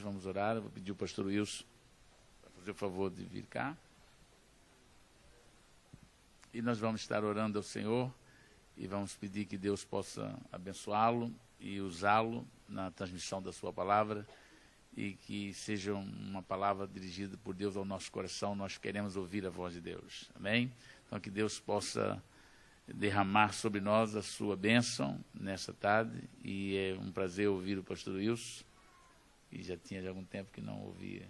vamos orar. Eu vou pedir o pastor Wilson para fazer o favor de vir cá. E nós vamos estar orando ao Senhor e vamos pedir que Deus possa abençoá-lo e usá-lo na transmissão da sua palavra e que seja uma palavra dirigida por Deus ao nosso coração. Nós queremos ouvir a voz de Deus. Amém? Então, que Deus possa derramar sobre nós a sua bênção nessa tarde, e é um prazer ouvir o pastor Wilson, e já tinha de algum tempo que não ouvia,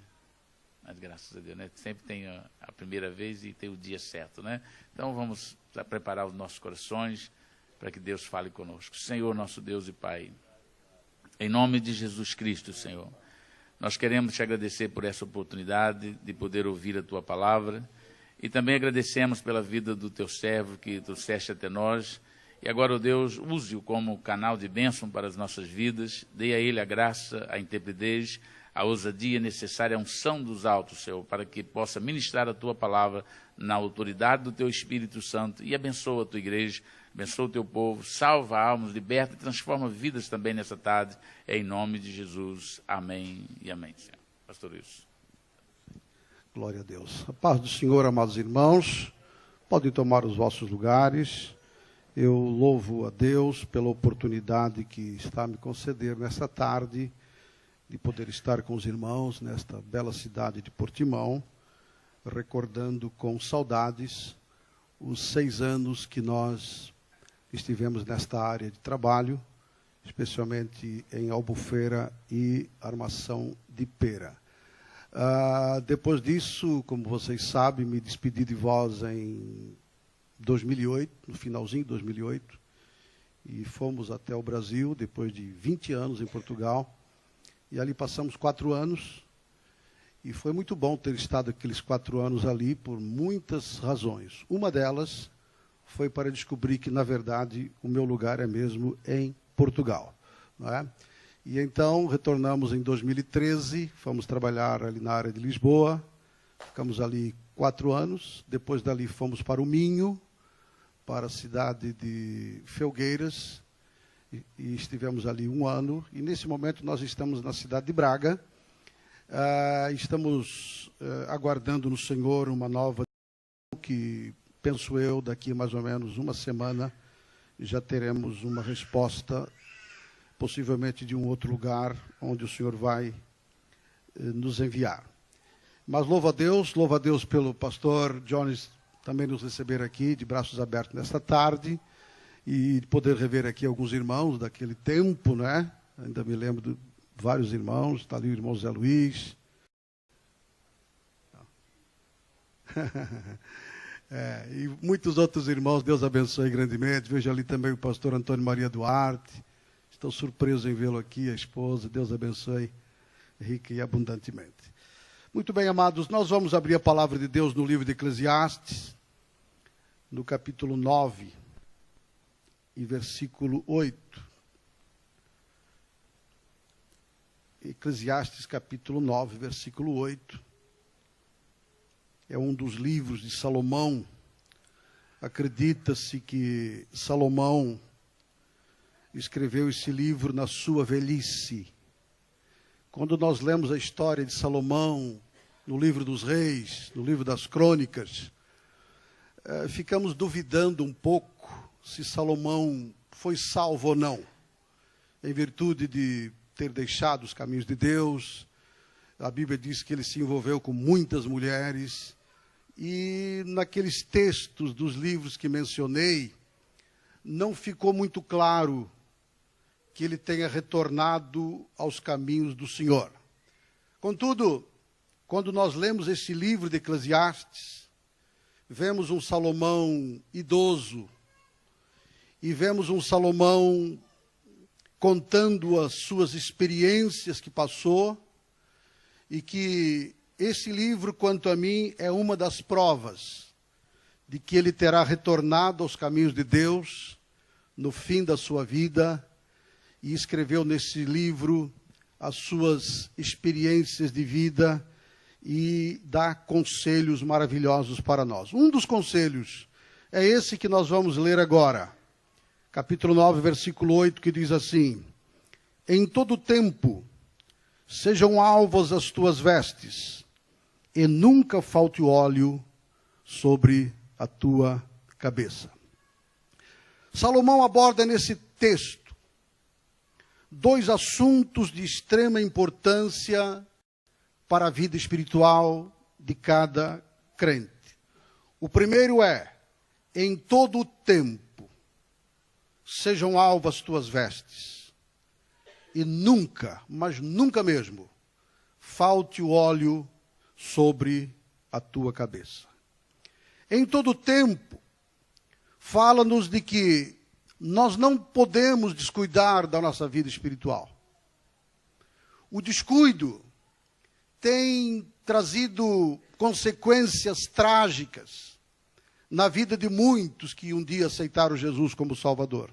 mas graças a Deus, né? Sempre tem a primeira vez e tem o dia certo, né? Então vamos preparar os nossos corações para que Deus fale conosco. Senhor, nosso Deus e Pai, em nome de Jesus Cristo, Senhor, nós queremos te agradecer por essa oportunidade de poder ouvir a tua palavra. E também agradecemos pela vida do teu servo que trouxeste até nós. E agora, ó Deus, use-o como canal de bênção para as nossas vidas. Dê a ele a graça, a intrepidez, a ousadia necessária, a unção dos altos, Senhor, para que possa ministrar a tua palavra na autoridade do teu Espírito Santo. E abençoa a tua igreja, abençoa o teu povo, salva almas, liberta e transforma vidas também nessa tarde. Em nome de Jesus. Amém e amém, Senhor. Pastor Wilson. Glória a Deus. A paz do Senhor, amados irmãos. Podem tomar os vossos lugares. Eu louvo a Deus pela oportunidade que está a me conceder nesta tarde de poder estar com os irmãos nesta bela cidade de Portimão, recordando com saudades os 6 anos que nós estivemos nesta área de trabalho, especialmente em Albufeira e Armação de Pera. Depois disso, como vocês sabem, me despedi de vós em 2008, no finalzinho de 2008, e fomos até o Brasil, depois de 20 anos em Portugal, e ali passamos 4 anos, e foi muito bom ter estado aqueles 4 anos ali por muitas razões. Uma delas foi para descobrir que, na verdade, o meu lugar é mesmo em Portugal, não é? E então retornamos em 2013, fomos trabalhar ali na área de Lisboa, ficamos ali 4 anos, depois dali fomos para o Minho, para a cidade de Felgueiras, e estivemos ali 1 ano, e nesse momento nós estamos na cidade de Braga, estamos aguardando no Senhor uma nova, que penso eu, daqui mais ou menos 1 semana, já teremos uma resposta, possivelmente de um outro lugar, onde o Senhor vai nos enviar. Mas louvo a Deus pelo pastor Jones também nos receber aqui, de braços abertos nesta tarde, e poder rever aqui alguns irmãos daquele tempo, né? Ainda me lembro de vários irmãos, está ali o irmão Zé Luiz. E muitos outros irmãos, Deus abençoe grandemente. Vejo ali também o pastor Antônio Maria Duarte. Estou surpreso em vê-lo aqui, a esposa. Deus abençoe rica e abundantemente. Muito bem, amados, nós vamos abrir a palavra de Deus no livro de Eclesiastes, no capítulo 9 e versículo 8. Eclesiastes, capítulo 9, versículo 8. É um dos livros de Salomão. Acredita-se que Salomão escreveu esse livro na sua velhice. Quando nós lemos a história de Salomão no livro dos Reis, no livro das Crônicas, ficamos duvidando um pouco se Salomão foi salvo ou não, em virtude de ter deixado os caminhos de Deus. A Bíblia diz que ele se envolveu com muitas mulheres, e naqueles textos dos livros que mencionei, não ficou muito claro que ele tenha retornado aos caminhos do Senhor. Contudo, quando nós lemos esse livro de Eclesiastes, vemos um Salomão idoso, e vemos um Salomão contando as suas experiências que passou, e que esse livro, quanto a mim, é uma das provas de que ele terá retornado aos caminhos de Deus no fim da sua vida, e escreveu nesse livro as suas experiências de vida e dá conselhos maravilhosos para nós. Um dos conselhos é esse que nós vamos ler agora. Capítulo 9, versículo 8, que diz assim: em todo tempo sejam alvas as tuas vestes, e nunca falte óleo sobre a tua cabeça. Salomão aborda nesse texto dois assuntos de extrema importância para a vida espiritual de cada crente. O primeiro é: em todo o tempo sejam alvas tuas vestes, e nunca, mas nunca mesmo, falte o óleo sobre a tua cabeça. Em todo o tempo, fala-nos de que nós não podemos descuidar da nossa vida espiritual. O descuido tem trazido consequências trágicas na vida de muitos que um dia aceitaram Jesus como Salvador.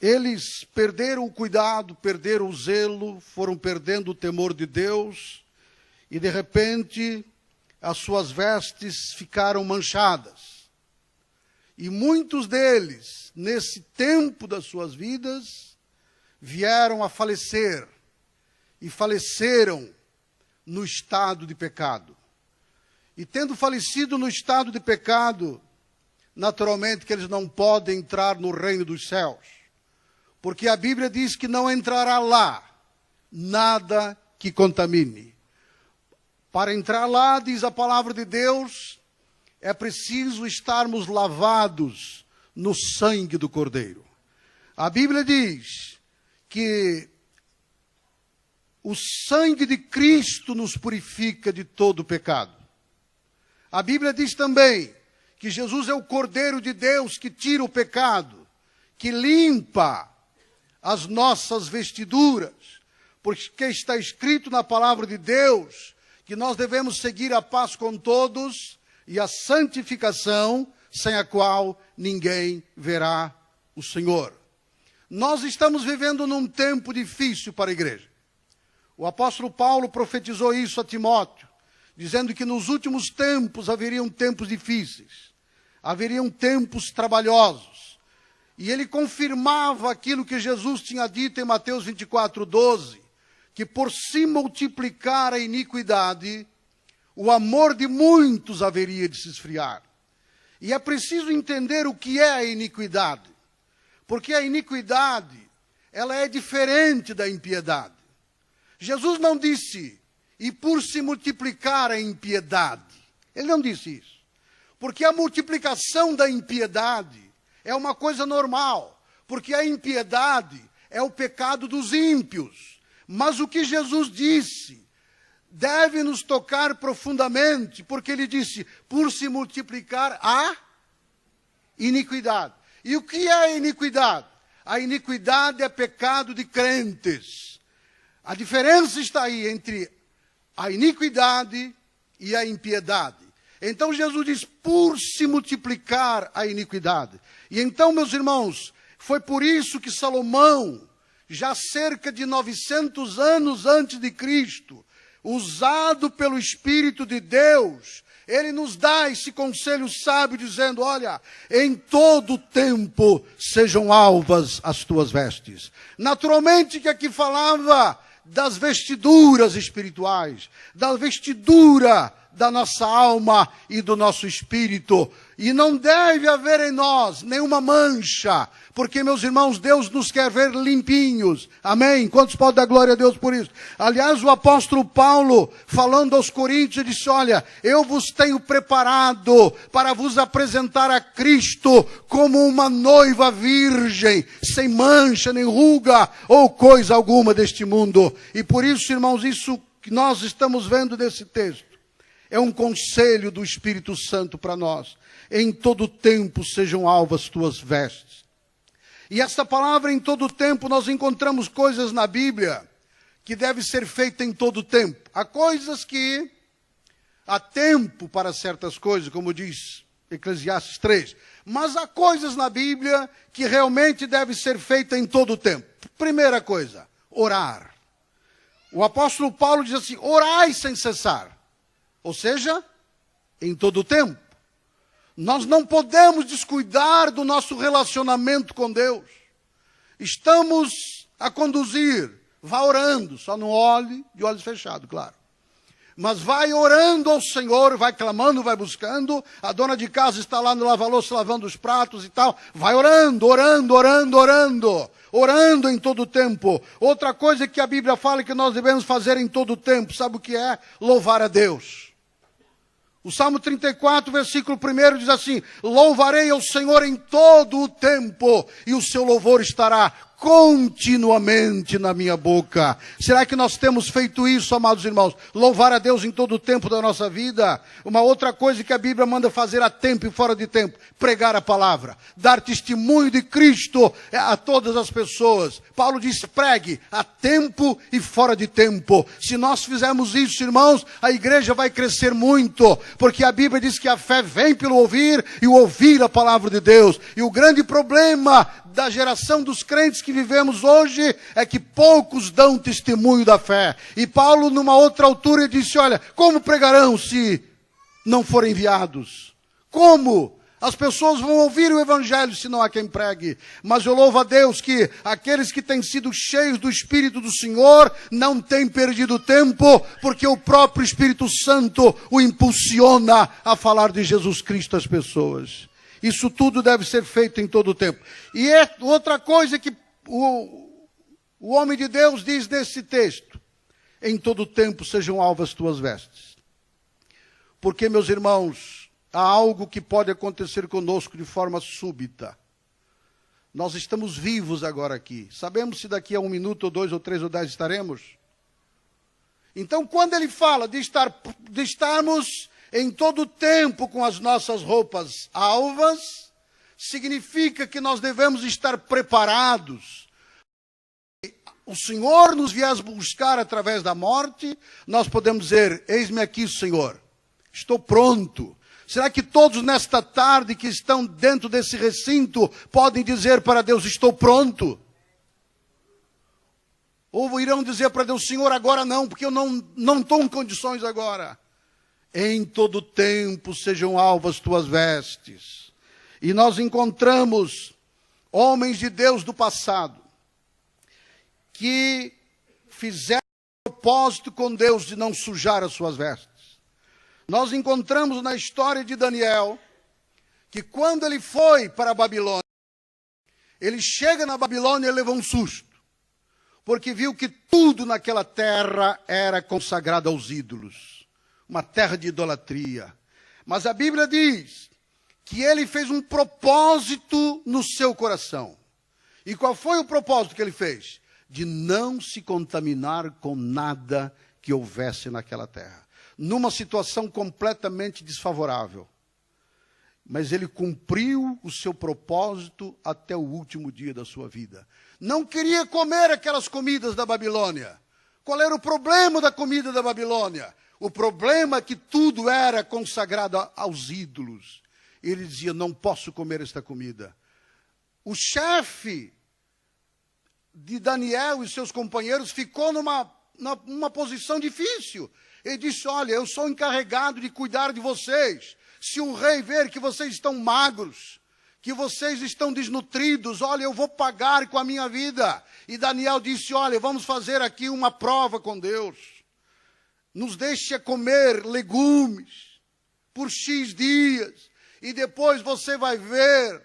Eles perderam o cuidado, perderam o zelo, foram perdendo o temor de Deus, e de repente as suas vestes ficaram manchadas. E muitos deles, nesse tempo das suas vidas, vieram a falecer, e faleceram no estado de pecado. E tendo falecido no estado de pecado, naturalmente que eles não podem entrar no reino dos céus, porque a Bíblia diz que não entrará lá nada que contamine. Para entrar lá, diz a palavra de Deus, é preciso estarmos lavados no sangue do Cordeiro. A Bíblia diz que o sangue de Cristo nos purifica de todo pecado. A Bíblia diz também que Jesus é o Cordeiro de Deus que tira o pecado, que limpa as nossas vestiduras, porque está escrito na palavra de Deus que nós devemos seguir a paz com todos e a santificação, sem a qual ninguém verá o Senhor. Nós estamos vivendo num tempo difícil para a igreja. O apóstolo Paulo profetizou isso a Timóteo, dizendo que nos últimos tempos haveriam tempos difíceis, haveriam tempos trabalhosos. E ele confirmava aquilo que Jesus tinha dito em Mateus 24:12, que por se multiplicar a iniquidade, o amor de muitos haveria de se esfriar. E é preciso entender o que é a iniquidade, porque a iniquidade, ela é diferente da impiedade. Jesus não disse, e por se multiplicar a impiedade. Ele não disse isso. Porque a multiplicação da impiedade é uma coisa normal. Porque a impiedade é o pecado dos ímpios. Mas o que Jesus disse deve nos tocar profundamente, porque ele disse, por se multiplicar a iniquidade. E o que é a iniquidade? A iniquidade é pecado de crentes. A diferença está aí entre a iniquidade e a impiedade. Então Jesus diz, por se multiplicar a iniquidade. E então, meus irmãos, foi por isso que Salomão, já cerca de 900 anos antes de Cristo, usado pelo Espírito de Deus, ele nos dá esse conselho sábio, dizendo, olha, em todo tempo sejam alvas as tuas vestes. Naturalmente que aqui falava das vestiduras espirituais, da vestidura da nossa alma e do nosso espírito. E não deve haver em nós nenhuma mancha, porque, meus irmãos, Deus nos quer ver limpinhos. Amém? Quantos podem dar glória a Deus por isso? Aliás, o apóstolo Paulo, falando aos coríntios, disse, olha, eu vos tenho preparado para vos apresentar a Cristo como uma noiva virgem, sem mancha, nem ruga, ou coisa alguma deste mundo. E por isso, irmãos, isso que nós estamos vendo nesse texto, é um conselho do Espírito Santo para nós. Em todo tempo sejam alvas tuas vestes. E essa palavra em todo tempo, nós encontramos coisas na Bíblia que deve ser feita em todo tempo. Há coisas que há tempo para certas coisas, como diz Eclesiastes 3. Mas há coisas na Bíblia que realmente deve ser feita em todo tempo. Primeira coisa, orar. O apóstolo Paulo diz assim, orai sem cessar. Ou seja, em todo o tempo. Nós não podemos descuidar do nosso relacionamento com Deus. Estamos a conduzir Vá orando, só não olhe de olhos fechados, claro. Mas vai orando ao Senhor, vai clamando, vai buscando. A dona de casa está lá no lava-louça lavando os pratos e tal. Vai orando, orando, orando, orando. Orando em todo o tempo. Outra coisa que a Bíblia fala que nós devemos fazer em todo o tempo, sabe o que é? Louvar a Deus. O Salmo 34, versículo 1 diz assim: louvarei ao Senhor em todo o tempo, e o seu louvor estará continuamente na minha boca. Será que nós temos feito isso, amados irmãos? Louvar a Deus em todo o tempo da nossa vida. Uma outra coisa que a Bíblia manda fazer a tempo e fora de tempo: pregar a palavra, dar testemunho de Cristo a todas as pessoas. Paulo diz: pregue a tempo e fora de tempo. Se nós fizermos isso, irmãos, a igreja vai crescer muito, porque a Bíblia diz que a fé vem pelo ouvir e o ouvir a palavra de Deus. E o grande problema da geração dos crentes que vivemos hoje é que poucos dão testemunho da fé. E Paulo, numa outra altura, disse: olha, como pregarão se não forem enviados? Como? As pessoas vão ouvir o Evangelho se não há quem pregue. Mas eu louvo a Deus que aqueles que têm sido cheios do Espírito do Senhor não têm perdido tempo, porque o próprio Espírito Santo o impulsiona a falar de Jesus Cristo às pessoas. Isso tudo deve ser feito em todo o tempo. E é outra coisa que o homem de Deus diz nesse texto: em todo o tempo sejam alvas tuas vestes. Porque, meus irmãos, há algo que pode acontecer conosco de forma súbita. Nós estamos vivos agora aqui. Sabemos se daqui a 1 minuto, ou 2, ou 3, ou 10 estaremos? Então, quando ele fala de estarmos em todo o tempo com as nossas roupas alvas, significa que nós devemos estar preparados. O Senhor nos vier buscar através da morte, nós podemos dizer: eis-me aqui, Senhor, estou pronto. Será que todos nesta tarde que estão dentro desse recinto podem dizer para Deus: estou pronto? Ou irão dizer para Deus: Senhor, agora não, porque eu não estou em condições agora. Em todo tempo sejam alvas tuas vestes. E nós encontramos homens de Deus do passado que fizeram propósito com Deus de não sujar as suas vestes. Nós encontramos na história de Daniel que quando ele foi para a Babilônia, ele chega na Babilônia e leva um susto, porque viu que tudo naquela terra era consagrado aos ídolos. Uma terra de idolatria. Mas a Bíblia diz que ele fez um propósito no seu coração. E qual foi o propósito que ele fez? De não se contaminar com nada que houvesse naquela terra. Numa situação completamente desfavorável. Mas ele cumpriu o seu propósito até o último dia da sua vida. Não queria comer aquelas comidas da Babilônia. Qual era o problema da comida da Babilônia? O problema é que tudo era consagrado aos ídolos. Ele dizia: não posso comer esta comida. O chefe de Daniel e seus companheiros ficou numa posição difícil. Ele disse: olha, eu sou encarregado de cuidar de vocês. Se o rei ver que vocês estão magros, que vocês estão desnutridos, olha, eu vou pagar com a minha vida. E Daniel disse: olha, vamos fazer aqui uma prova com Deus. Nos deixa comer legumes por X dias. E depois você vai ver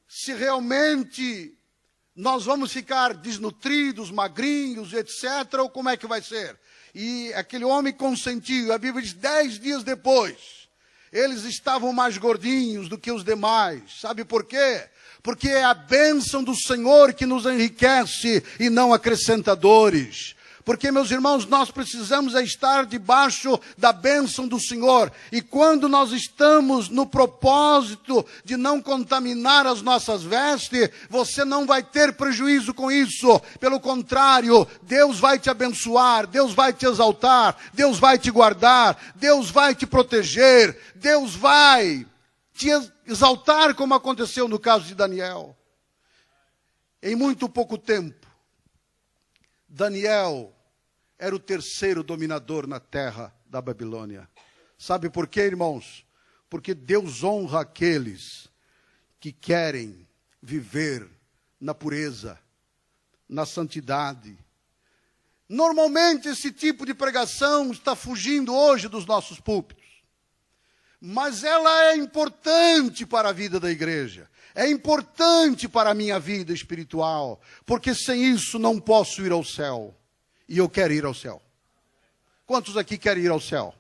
se realmente nós vamos ficar desnutridos, magrinhos, etc. Ou como é que vai ser. E aquele homem consentiu. A Bíblia diz: 10 dias depois, eles estavam mais gordinhos do que os demais. Sabe por quê? Porque é a bênção do Senhor que nos enriquece e não acrescenta dores. Porque, meus irmãos, nós precisamos estar debaixo da bênção do Senhor. E quando nós estamos no propósito de não contaminar as nossas vestes, você não vai ter prejuízo com isso. Pelo contrário, Deus vai te abençoar, Deus vai te exaltar, Deus vai te guardar, Deus vai te proteger, Deus vai te exaltar, como aconteceu no caso de Daniel. Em muito pouco tempo, Daniel era o terceiro dominador na terra da Babilônia. Sabe por quê, irmãos? Porque Deus honra aqueles que querem viver na pureza, na santidade, Normalmente esse tipo de pregação está fugindo hoje dos nossos púlpitos. Mas ela é importante para a vida da igreja. É importante para a minha vida espiritual. Porque sem isso não posso ir ao céu. E eu quero ir ao céu. Quantos aqui querem ir ao céu?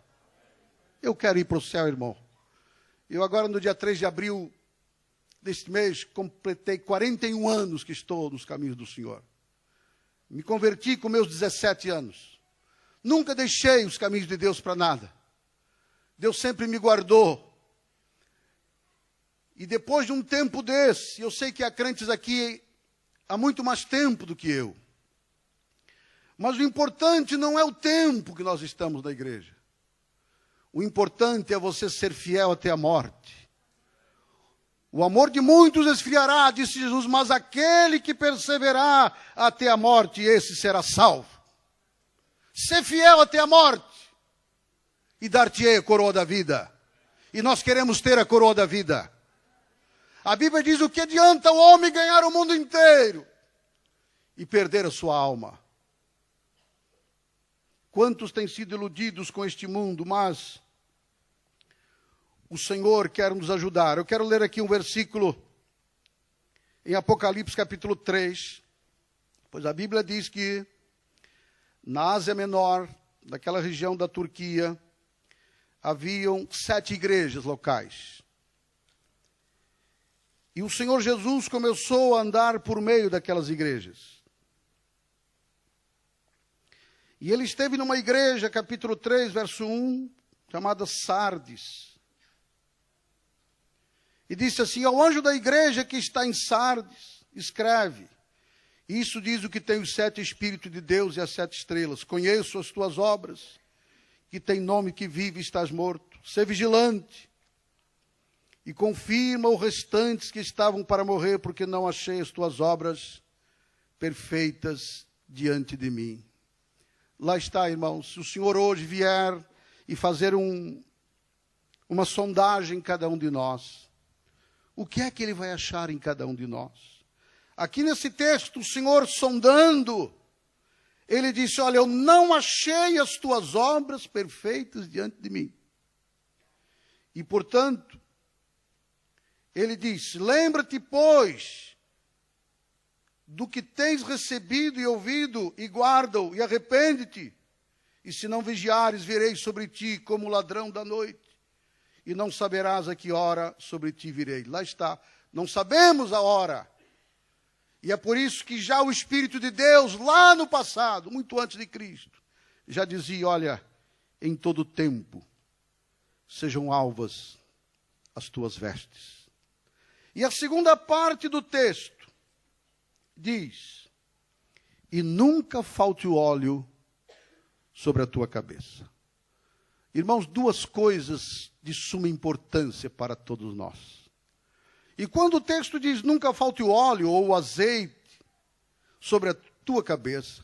Eu quero ir para o céu, irmão. Eu agora no dia 3 de abril deste mês completei 41 anos que estou nos caminhos do Senhor. Me converti com meus 17 anos. Nunca deixei os caminhos de Deus para nada. Deus sempre me guardou. E depois de um tempo desse, eu sei que há crentes aqui há muito mais tempo do que eu. Mas o importante não é o tempo que nós estamos na igreja. O importante é você ser fiel até a morte. O amor de muitos esfriará, disse Jesus, mas aquele que perseverar até a morte, esse será salvo. Ser fiel até a morte e dar-te-ei a coroa da vida. E nós queremos ter a coroa da vida. A Bíblia diz, o que adianta o homem ganhar o mundo inteiro e perder a sua alma? Quantos têm sido iludidos com este mundo, mas o Senhor quer nos ajudar. Eu quero ler aqui um versículo em Apocalipse capítulo 3, pois a Bíblia diz que na Ásia Menor, naquela região da Turquia, haviam 7 igrejas locais. E o Senhor Jesus começou a andar por meio daquelas igrejas. E ele esteve numa igreja, capítulo 3, verso 1, chamada Sardes. E disse assim, ao anjo da igreja que está em Sardes, escreve, isso diz o que tem os 7 Espíritos de Deus e as 7 estrelas. Conheço as tuas obras, que tem nome que vive e estás morto. Sê vigilante e confirma os restantes que estavam para morrer, porque não achei as tuas obras perfeitas diante de mim. Lá está, irmãos, se o Senhor hoje vier e fazer uma sondagem em cada um de nós, o que é que Ele vai achar em cada um de nós? Aqui nesse texto, o Senhor sondando, Ele disse, olha, eu não achei as tuas obras perfeitas diante de mim. E, portanto, Ele disse, lembra-te, pois, do que tens recebido e ouvido, e guarda-o, e arrepende-te. E se não vigiares, virei sobre ti como ladrão da noite, e não saberás a que hora sobre ti virei. Lá está, não sabemos a hora. E é por isso que já o Espírito de Deus, lá no passado, muito antes de Cristo, já dizia, olha, em todo tempo, sejam alvas as tuas vestes. E a segunda parte do texto diz, e nunca falte o óleo sobre a tua cabeça. Irmãos, 2 coisas de suma importância para todos nós. E quando o texto diz, nunca falte o óleo ou o azeite sobre a tua cabeça,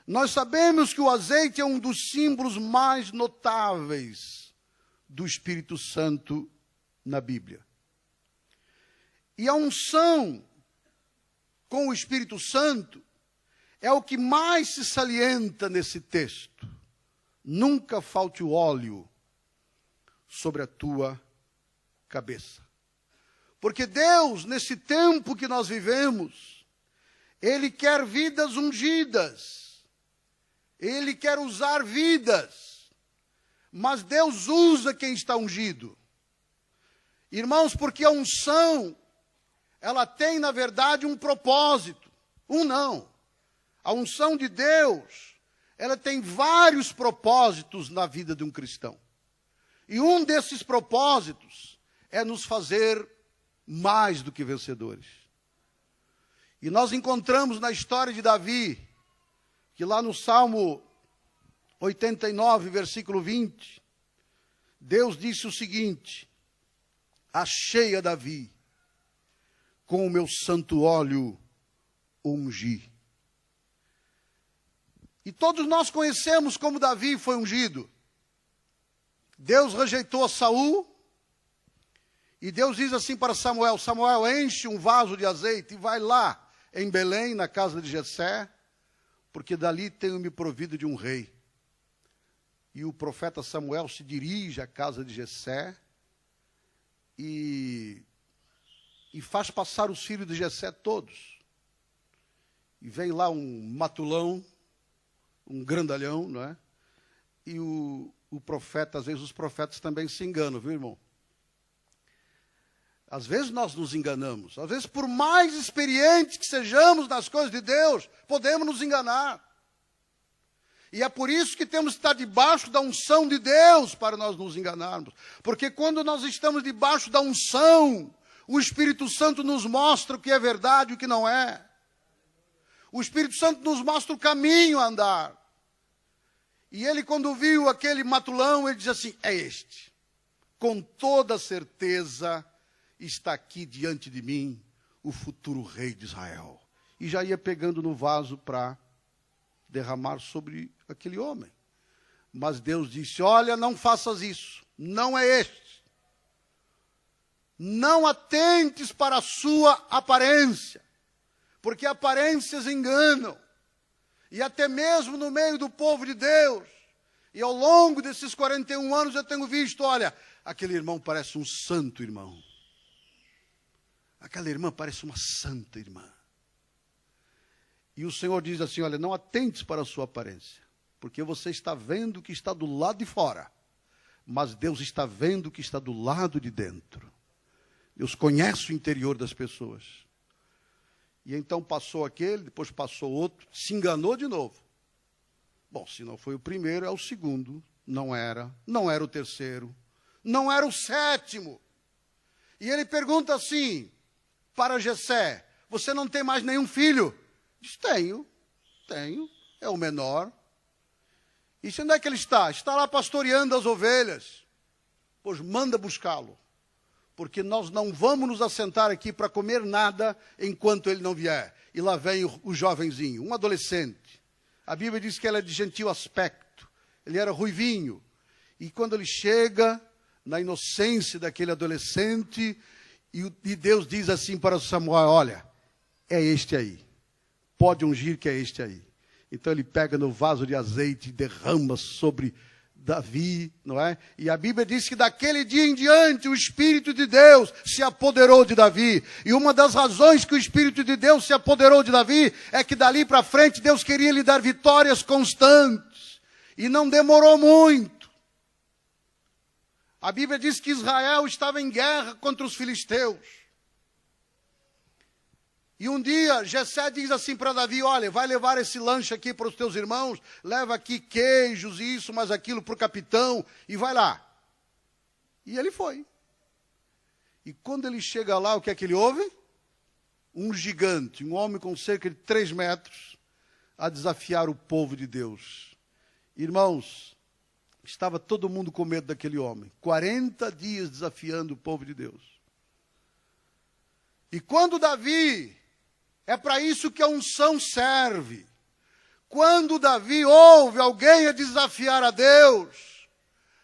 nós sabemos que o azeite é um dos símbolos mais notáveis do Espírito Santo na Bíblia. E a unção com o Espírito Santo é o que mais se salienta nesse texto. Nunca falte o óleo sobre a tua cabeça. Porque Deus, nesse tempo que nós vivemos, Ele quer vidas ungidas. Ele quer usar vidas. Mas Deus usa quem está ungido. Irmãos, porque a unção, ela tem, na verdade, um propósito. Não. A unção de Deus, ela tem vários propósitos na vida de um cristão. E um desses propósitos é nos fazer mais do que vencedores. E nós encontramos na história de Davi, que lá no Salmo 89, versículo 20, Deus disse o seguinte, achei a Davi, com o meu santo óleo ungi. E todos nós conhecemos como Davi foi ungido. Deus rejeitou Saul, e Deus diz assim para Samuel, Samuel, enche um vaso de azeite e vai lá em Belém, na casa de Jessé, porque dali tenho-me provido de um rei. E o profeta Samuel se dirige à casa de Jessé e faz passar os filhos de Jessé todos. E vem lá um matulão, um grandalhão, não é? E o profeta, às vezes os profetas também se enganam, viu, irmão? Às vezes nós nos enganamos. Às vezes, por mais experientes que sejamos nas coisas de Deus, podemos nos enganar. E é por isso que temos que estar debaixo da unção de Deus para nós nos enganarmos. Porque quando nós estamos debaixo da unção, o Espírito Santo nos mostra o que é verdade e o que não é. O Espírito Santo nos mostra o caminho a andar. E ele, quando viu aquele matulão, ele diz assim, é este. Com toda certeza está aqui diante de mim o futuro rei de Israel. E já ia pegando no vaso para derramar sobre aquele homem. Mas Deus disse, olha, não faças isso, não é este. Não atentes para a sua aparência, porque aparências enganam. E até mesmo no meio do povo de Deus, e ao longo desses 41 anos eu tenho visto, olha, aquele irmão parece um santo irmão. Aquela irmã parece uma santa irmã. E o Senhor diz assim, olha, não atentes para a sua aparência, porque você está vendo o que está do lado de fora, mas Deus está vendo o que está do lado de dentro. Deus conhece o interior das pessoas. E então passou aquele, depois passou outro, se enganou de novo. Bom, se não foi o primeiro, é o segundo. Não era o terceiro, não era o sétimo. E ele pergunta assim para Jessé, você não tem mais nenhum filho? Diz, tenho, é o menor. E onde é que ele está? Está lá pastoreando as ovelhas. Pois manda buscá-lo, porque nós não vamos nos assentar aqui para comer nada enquanto ele não vier. E lá vem o jovenzinho, um adolescente. A Bíblia diz que ele é de gentil aspecto, ele era ruivinho. E quando ele chega, na inocência daquele adolescente, e Deus diz assim para Samuel, olha, é este aí. Pode ungir que é este aí. Então ele pega no vaso de azeite e derrama sobre Davi, não é? E a Bíblia diz que daquele dia em diante o Espírito de Deus se apoderou de Davi. E uma das razões que o Espírito de Deus se apoderou de Davi é que dali para frente Deus queria lhe dar vitórias constantes. E não demorou muito. A Bíblia diz que Israel estava em guerra contra os filisteus. E um dia, Jessé diz assim para Davi, olha, vai levar esse lanche aqui para os teus irmãos, leva aqui queijos, isso, mais aquilo para o capitão, e vai lá. E ele foi. E quando ele chega lá, o que é que ele ouve? Um gigante, um homem com cerca de 3 metros, a desafiar o povo de Deus. Irmãos, estava todo mundo com medo daquele homem. 40 dias desafiando o povo de Deus. E quando Davi... É para isso que a unção serve. Quando Davi ouve alguém a desafiar a Deus,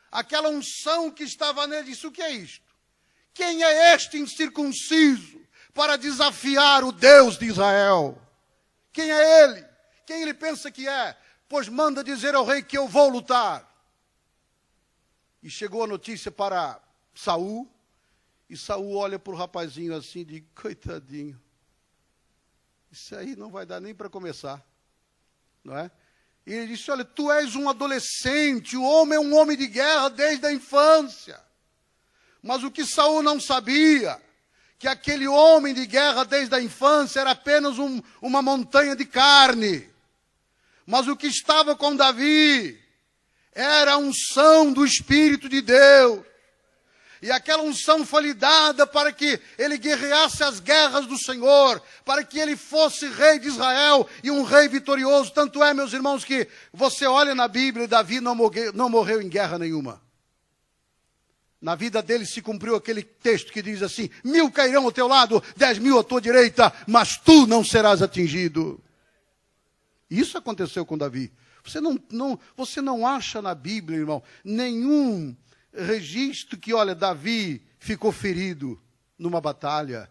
aquela unção que estava nele disse, o que é isto? Quem é este incircunciso para desafiar o Deus de Israel? Quem é ele? Quem ele pensa que é? Pois manda dizer ao rei que eu vou lutar. E chegou a notícia para Saul, e Saul olha para o rapazinho assim e diz, coitadinho. Isso aí não vai dar nem para começar, não é? E ele disse, olha, tu és um adolescente, o homem é um homem de guerra desde a infância. Mas o que Saul não sabia, que aquele homem de guerra desde a infância era apenas uma montanha de carne. Mas o que estava com Davi era a unção do Espírito de Deus. E aquela unção foi lhe dada para que ele guerreasse as guerras do Senhor, para que ele fosse rei de Israel e um rei vitorioso. Tanto é, meus irmãos, que você olha na Bíblia, Davi não morreu em guerra nenhuma. Na vida dele se cumpriu aquele texto que diz assim, 1000 cairão ao teu lado, 10.000 à tua direita, mas tu não serás atingido. Isso aconteceu com Davi. Você não acha na Bíblia, irmão, nenhum registro que, olha, Davi ficou ferido numa batalha,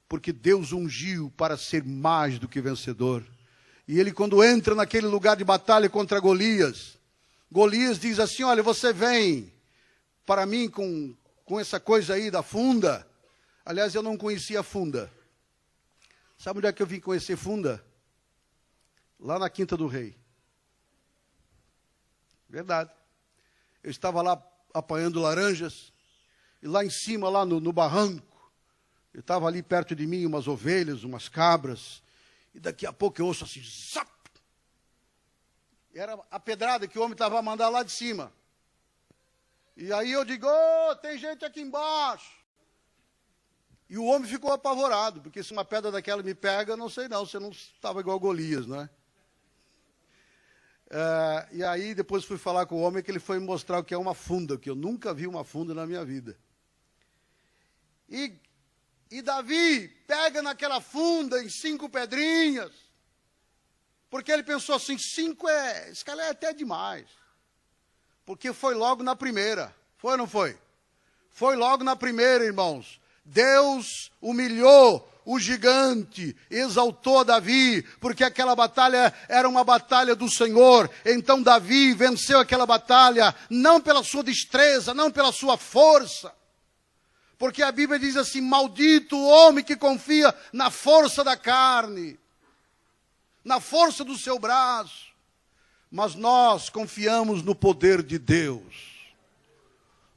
porque Deus ungiu para ser mais do que vencedor. E ele, quando entra naquele lugar de batalha contra Golias, Golias diz assim: olha, você vem para mim com essa coisa aí da funda. Aliás, eu não conhecia a funda. Sabe onde é que eu vim conhecer funda? Lá na Quinta do Rei. Verdade. Eu estava lá apanhando laranjas, e lá em cima, lá no barranco, eu estava ali perto de mim umas ovelhas, umas cabras, e daqui a pouco eu ouço assim, zap! Era a pedrada que o homem estava a mandar lá de cima. E aí eu digo: oh, tem gente aqui embaixo. E o homem ficou apavorado, porque se uma pedra daquela me pega, não sei não, você não estava igual Golias, não é? E aí depois fui falar com o homem, que ele foi me mostrar o que é uma funda, que eu nunca vi uma funda na minha vida. E Davi pega naquela funda em 5 pedrinhas, porque ele pensou assim, 5 esse cara é até demais. Porque foi logo na primeira, foi ou não foi? Foi logo na primeira, irmãos. Deus humilhou o gigante, exaltou Davi, porque aquela batalha era uma batalha do Senhor. Então Davi venceu aquela batalha, não pela sua destreza, não pela sua força. Porque a Bíblia diz assim: maldito o homem que confia na força da carne, na força do seu braço. Mas nós confiamos no poder de Deus.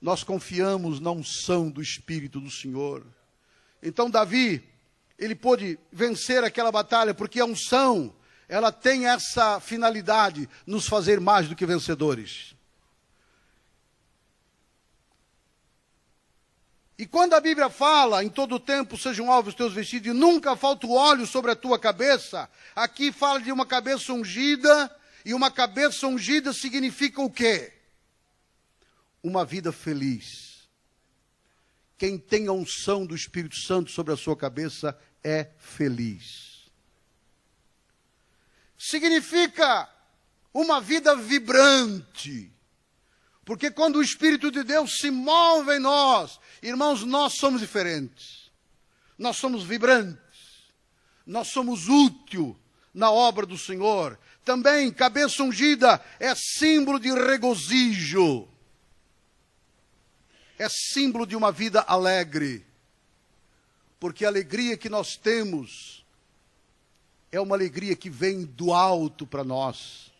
Nós confiamos na unção do Espírito do Senhor. Então Davi, ele pôde vencer aquela batalha, porque a unção, ela tem essa finalidade, nos fazer mais do que vencedores. E quando a Bíblia fala, em todo o tempo sejam alvos os teus vestidos, e nunca falta o óleo sobre a tua cabeça, aqui fala de uma cabeça ungida, e uma cabeça ungida significa o quê? Uma vida feliz. Quem tem a unção do Espírito Santo sobre a sua cabeça é feliz. Significa uma vida vibrante. Porque quando o Espírito de Deus se move em nós, irmãos, nós somos diferentes. Nós somos vibrantes. Nós somos úteis na obra do Senhor. Também, cabeça ungida é símbolo de regozijo. É símbolo de uma vida alegre. Porque a alegria que nós temos é uma alegria que vem do alto para nós.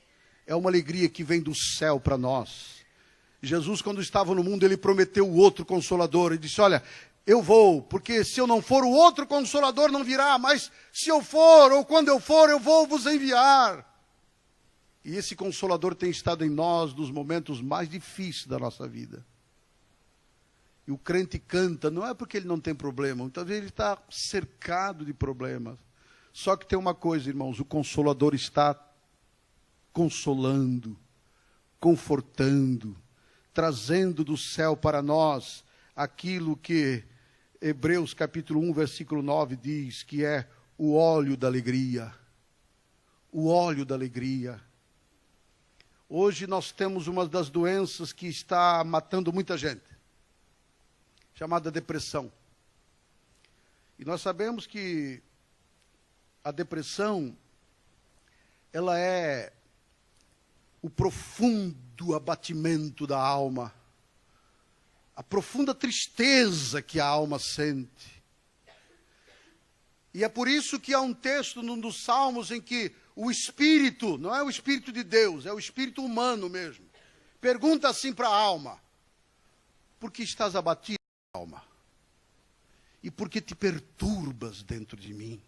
É uma alegria que vem do céu para nós. Jesus, quando estava no mundo, ele prometeu o outro Consolador. Ele disse: olha, eu vou, porque se eu não for, o outro Consolador não virá. Mas se eu for, ou quando eu for, eu vou vos enviar. E esse Consolador tem estado em nós nos momentos mais difíceis da nossa vida. E o crente canta, não é porque ele não tem problema, muitas vezes ele está cercado de problemas. Só que tem uma coisa, irmãos, o Consolador está consolando, confortando, trazendo do céu para nós aquilo que Hebreus capítulo 1, versículo 9 diz, que é o óleo da alegria. O óleo da alegria. Hoje nós temos uma das doenças que está matando muita gente, chamada depressão. E nós sabemos que a depressão, ela é o profundo abatimento da alma, a profunda tristeza que a alma sente. E é por isso que há um texto num dos Salmos em que o Espírito, não é o Espírito de Deus, é o Espírito humano mesmo, pergunta assim para a alma: por que estás abatido, alma? E por que te perturbas dentro de mim?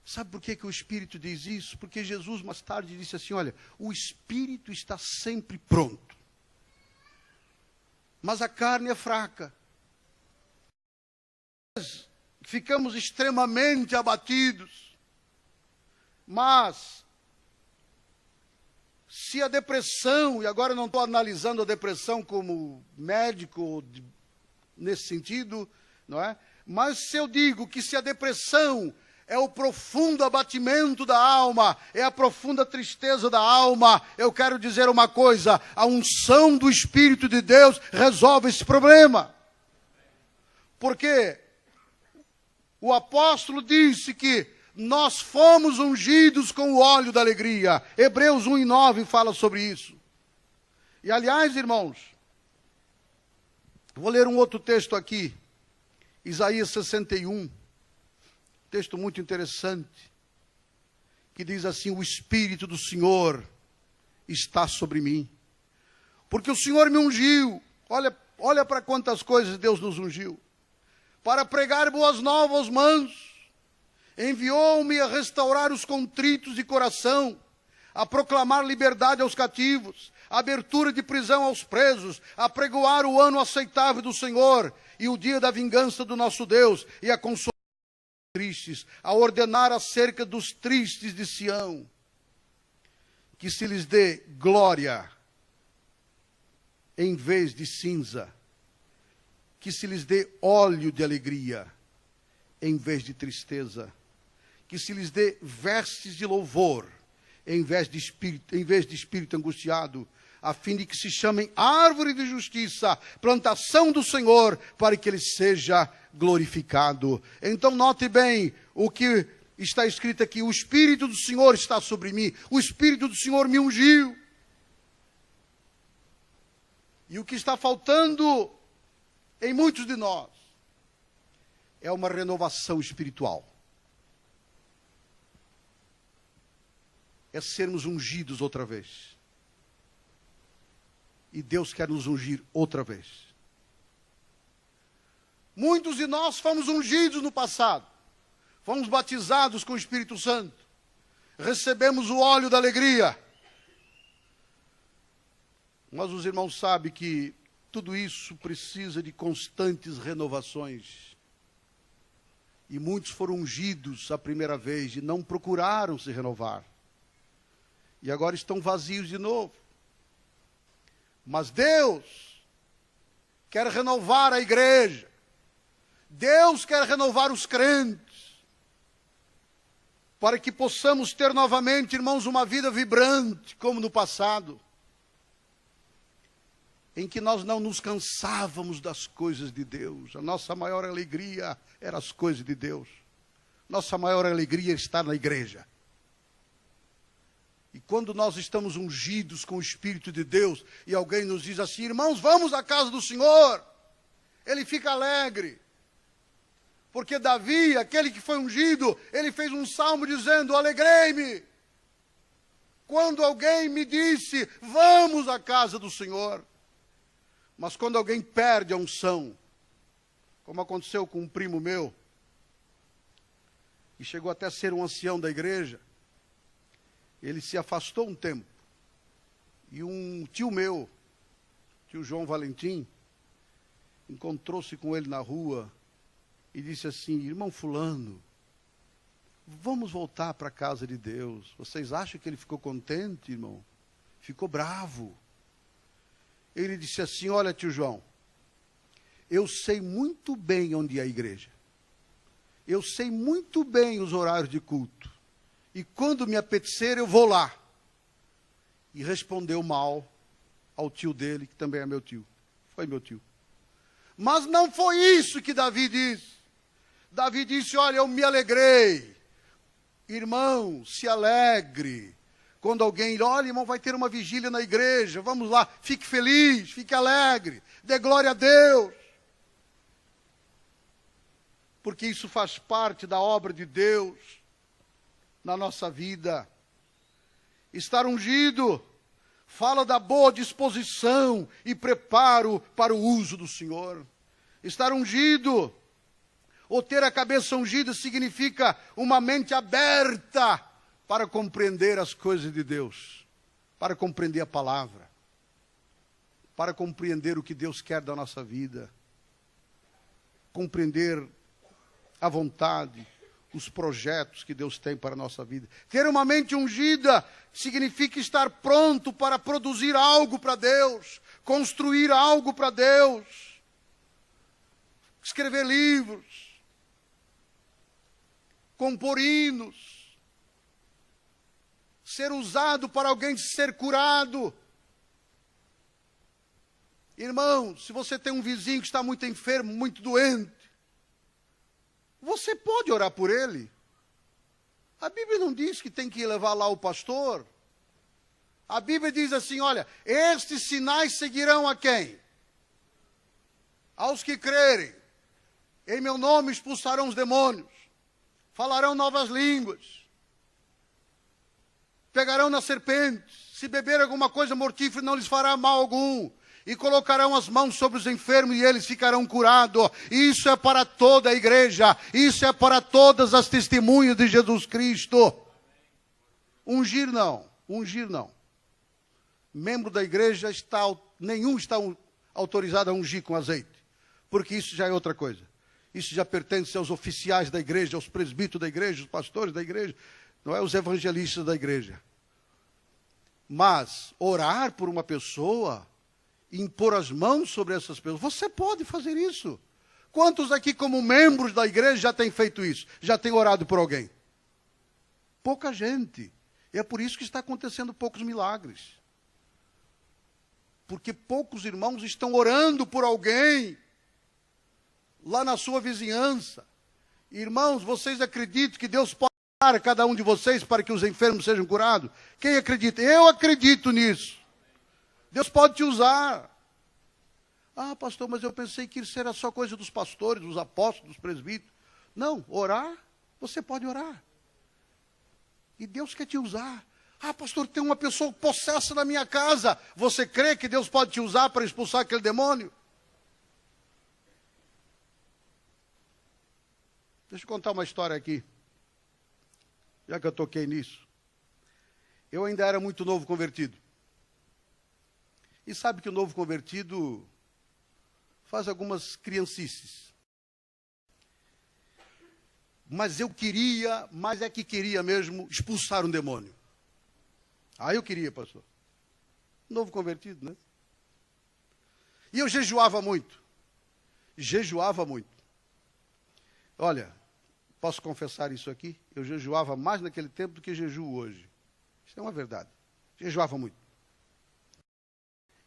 Sabe por que o Espírito diz isso? Porque Jesus mais tarde disse assim: olha, o Espírito está sempre pronto, mas a carne é fraca. Ficamos extremamente abatidos. Mas se a depressão, e agora eu não estou analisando a depressão como médico nesse sentido, não é? Mas se eu digo que se a depressão é o profundo abatimento da alma, é a profunda tristeza da alma, eu quero dizer uma coisa: a unção do Espírito de Deus resolve esse problema. Porque o apóstolo disse que nós fomos ungidos com o óleo da alegria. Hebreus 1:9 fala sobre isso. E aliás, irmãos, vou ler um outro texto aqui. Isaías 61. Texto muito interessante. Que diz assim: o Espírito do Senhor está sobre mim. Porque o Senhor me ungiu. Olha para quantas coisas Deus nos ungiu. Para pregar boas novas aos mansos. Enviou-me a restaurar os contritos de coração, a proclamar liberdade aos cativos, a abertura de prisão aos presos, a pregoar o ano aceitável do Senhor e o dia da vingança do nosso Deus, e a consolar os tristes, a ordenar acerca dos tristes de Sião, que se lhes dê glória em vez de cinza, que se lhes dê óleo de alegria em vez de tristeza, que se lhes dê vestes de louvor em vez de espírito angustiado, a fim de que se chamem árvore de justiça, plantação do Senhor, para que Ele seja glorificado. Então note bem o que está escrito aqui: o Espírito do Senhor está sobre mim, o Espírito do Senhor me ungiu. E o que está faltando em muitos de nós é uma renovação espiritual. É sermos ungidos outra vez. E Deus quer nos ungir outra vez. Muitos de nós fomos ungidos no passado. Fomos batizados com o Espírito Santo. Recebemos o óleo da alegria. Mas os irmãos sabem que tudo isso precisa de constantes renovações. E muitos foram ungidos a primeira vez e não procuraram se renovar. E agora estão vazios de novo. Mas Deus quer renovar a igreja. Deus quer renovar os crentes. Para que possamos ter novamente, irmãos, uma vida vibrante, como no passado. Em que nós não nos cansávamos das coisas de Deus. A nossa maior alegria eram as coisas de Deus. Nossa maior alegria está na igreja. E quando nós estamos ungidos com o Espírito de Deus, e alguém nos diz assim: irmãos, vamos à casa do Senhor, ele fica alegre. Porque Davi, aquele que foi ungido, ele fez um salmo dizendo: alegrei-me quando alguém me disse, vamos à casa do Senhor. Mas quando alguém perde a unção, como aconteceu com um primo meu, e chegou até a ser um ancião da igreja, ele se afastou um tempo. E um tio meu, tio João Valentim, encontrou-se com ele na rua e disse assim: irmão fulano, vamos voltar para a casa de Deus. Vocês acham que ele ficou contente, irmão? Ficou bravo. Ele disse assim: olha, tio João, eu sei muito bem onde é a igreja. Eu sei muito bem os horários de culto. E quando me apetecer, eu vou lá. E respondeu mal ao tio dele, que também é meu tio. Foi meu tio. Mas não foi isso que Davi disse. Davi disse: olha, eu me alegrei. Irmão, se alegre. Quando alguém, olha, irmão, vai ter uma vigília na igreja, vamos lá, fique feliz, fique alegre, dê glória a Deus. Porque isso faz parte da obra de Deus na nossa vida. Estar ungido fala da boa disposição e preparo para o uso do Senhor. Estar ungido, ou ter a cabeça ungida, significa uma mente aberta para compreender as coisas de Deus, para compreender a palavra, para compreender o que Deus quer da nossa vida, compreender a vontade, os projetos que Deus tem para a nossa vida. Ter uma mente ungida significa estar pronto para produzir algo para Deus, construir algo para Deus, escrever livros, compor hinos, ser usado para alguém ser curado. Irmão, se você tem um vizinho que está muito enfermo, muito doente, você pode orar por ele. A Bíblia não diz que tem que levar lá o pastor. A Bíblia diz assim, olha, estes sinais seguirão a quem? Aos que crerem. Em meu nome expulsarão os demônios. Falarão novas línguas. Pegarão nas serpentes. Se beber alguma coisa mortífera, não lhes fará mal algum. E colocarão as mãos sobre os enfermos e eles ficarão curados. Isso é para toda a igreja. Isso é para todas as testemunhas de Jesus Cristo. Ungir não. Ungir não. Membro da igreja, nenhum está autorizado a ungir com azeite. Porque isso já é outra coisa. Isso já pertence aos oficiais da igreja, aos presbíteros da igreja, os pastores da igreja. Não é os evangelistas da igreja. Mas orar por uma pessoa, impor as mãos sobre essas pessoas, você pode fazer isso. Quantos aqui como membros da igreja já têm feito isso? Já têm orado por alguém? Pouca gente. E é por isso que está acontecendo poucos milagres. Porque poucos irmãos estão orando por alguém lá na sua vizinhança. Irmãos, vocês acreditam que Deus pode usar cada um de vocês para que os enfermos sejam curados? Quem acredita? Eu acredito nisso. Deus pode te usar. Ah, pastor, mas eu pensei que isso era só coisa dos pastores, dos apóstolos, dos presbíteros. Não, orar, você pode orar. E Deus quer te usar. Ah, pastor, tem uma pessoa possessa na minha casa. Você crê que Deus pode te usar para expulsar aquele demônio? Deixa eu contar uma história aqui. Já que eu toquei nisso. Eu ainda era muito novo convertido. E sabe que o novo convertido faz algumas criancices. Mas eu queria, mas é que queria mesmo expulsar um demônio. Ah, eu queria, pastor. Novo convertido, né? E eu jejuava muito. Jejuava muito. Olha, posso confessar isso aqui? Eu jejuava mais naquele tempo do que jejuo hoje. Isso é uma verdade. Jejuava muito.